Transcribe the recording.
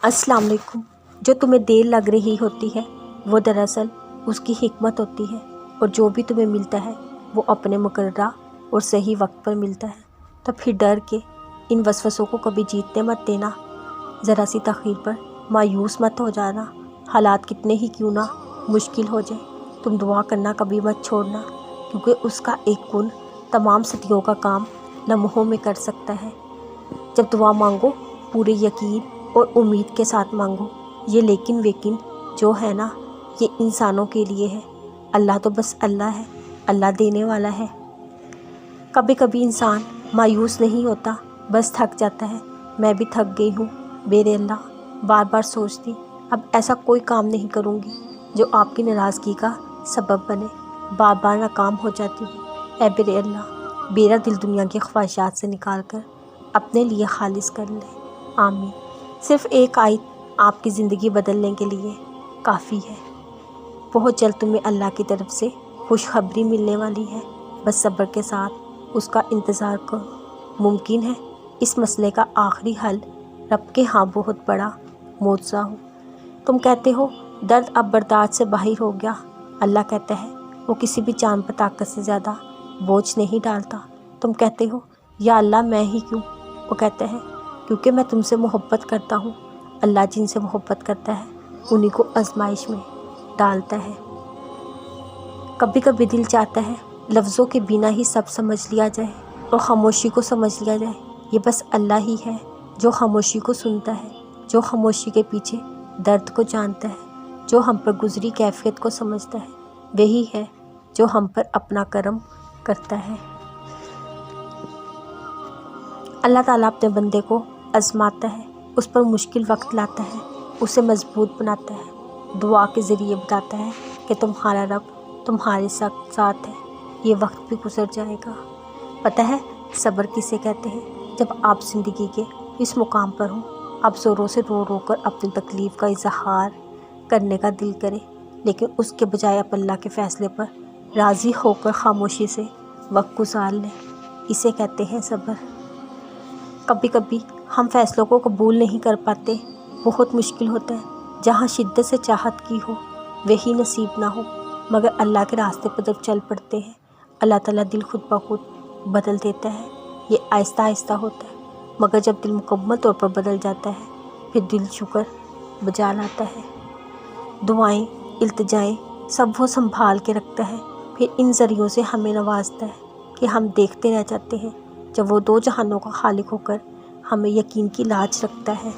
अस्सलाम वालेकुम। जो तुम्हें देर लग रही होती है वो दरअसल उसकी हिकमत होती है, और जो भी तुम्हें मिलता है वो अपने मुकर्ररा और सही वक्त पर मिलता है। तो फिर डर के इन वसवसों को कभी जीतने मत देना। ज़रा सी तख़ीर पर मायूस मत हो जाना। हालात कितने ही क्यों ना मुश्किल हो जाए, तुम दुआ करना कभी मत छोड़ना, क्योंकि उसका एक गुण तमाम सदियों का काम लम्हों में कर सकता है। जब दुआ मांगो पूरे यकीन और उम्मीद के साथ मांगो। ये लेकिन वेकिन जो है ना, ये इंसानों के लिए है। अल्लाह तो बस अल्लाह है, अल्लाह देने वाला है। कभी कभी इंसान मायूस नहीं होता, बस थक जाता है। मैं भी थक गई हूँ मेरे अल्लाह। बार बार सोचती अब ऐसा कोई काम नहीं करूँगी जो आपकी नाराज़गी का सबब बने। बार बार नाकाम हो जाती हूँ। ऐ मेरे अल्लाह, मेरा दिल दुनिया की ख्वाहिशात से निकाल कर अपने लिए खालिस कर ले। आमीन। सिर्फ़ एक आयत आपकी ज़िंदगी बदलने के लिए काफ़ी है। बहुत जल्द तुम्हें अल्लाह की तरफ से खुशखबरी मिलने वाली है। बस सब्र के साथ उसका इंतज़ार करो। मुमकिन है इस मसले का आखिरी हल रब के यहाँ बहुत बड़ा मौजज़ा हो। तुम कहते हो दर्द अब बर्दाश्त से बाहर हो गया। अल्लाह कहता है वो किसी भी जान पर ताकत से ज़्यादा बोझ नहीं डालता। तुम कहते हो या अल्लाह मैं ही क्यों? वो कहता है क्योंकि मैं तुमसे मोहब्बत करता हूँ। अल्लाह जिनसे मोहब्बत करता है उन्हीं को आजमाइश में डालता है। कभी कभी दिल चाहता है लफ्ज़ों के बिना ही सब समझ लिया जाए और ख़ामोशी को समझ लिया जाए। ये बस अल्लाह ही है जो ख़ामोशी को सुनता है, जो ख़ामोशी के पीछे दर्द को जानता है, जो हम पर गुज़री कैफियत को समझता है। वही है जो हम पर अपना करम करता है। अल्लाह ताला अपने बंदे को आज़माता है, उस पर मुश्किल वक्त लाता है, उसे मजबूत बनाता है। दुआ के ज़रिए बताता है कि तुम्हारा रब तुम्हारे साथ है। ये वक्त भी गुजर जाएगा। पता है सब्र किसे कहते हैं? जब आप ज़िंदगी के इस मुकाम पर हो, आप ज़ोरों से रो रो कर अपनी तकलीफ़ का इज़हार करने का दिल करे, लेकिन उसके बजाय आप अल्लाह के फ़ैसले पर राज़ी होकर ख़ामोशी से वक्त गुजार लें। इसे कहते हैं सब्र। कभी कभी हम फ़ैसलों को कबूल नहीं कर पाते। बहुत मुश्किल होता है। जहाँ शिद्दत से चाहत की हो वही नसीब ना हो, मगर अल्लाह के रास्ते पर जब चल पड़ते हैं अल्लाह ताला दिल खुद ब खुद बदल देता है। ये आहिस्ता आहिस्ता होता है, मगर जब दिल मुकम्मल तौर पर बदल जाता है फिर दिल शुक्र बजा लाता है। दुआएं, इल्तिजाएं सब वो संभाल के रखता है, फिर इन ज़रियों से हमें नवाजता है कि हम देखते रह जाते हैं जब वो दो जहानों का खालिक होकर हमें यकीन की लाज रखता है।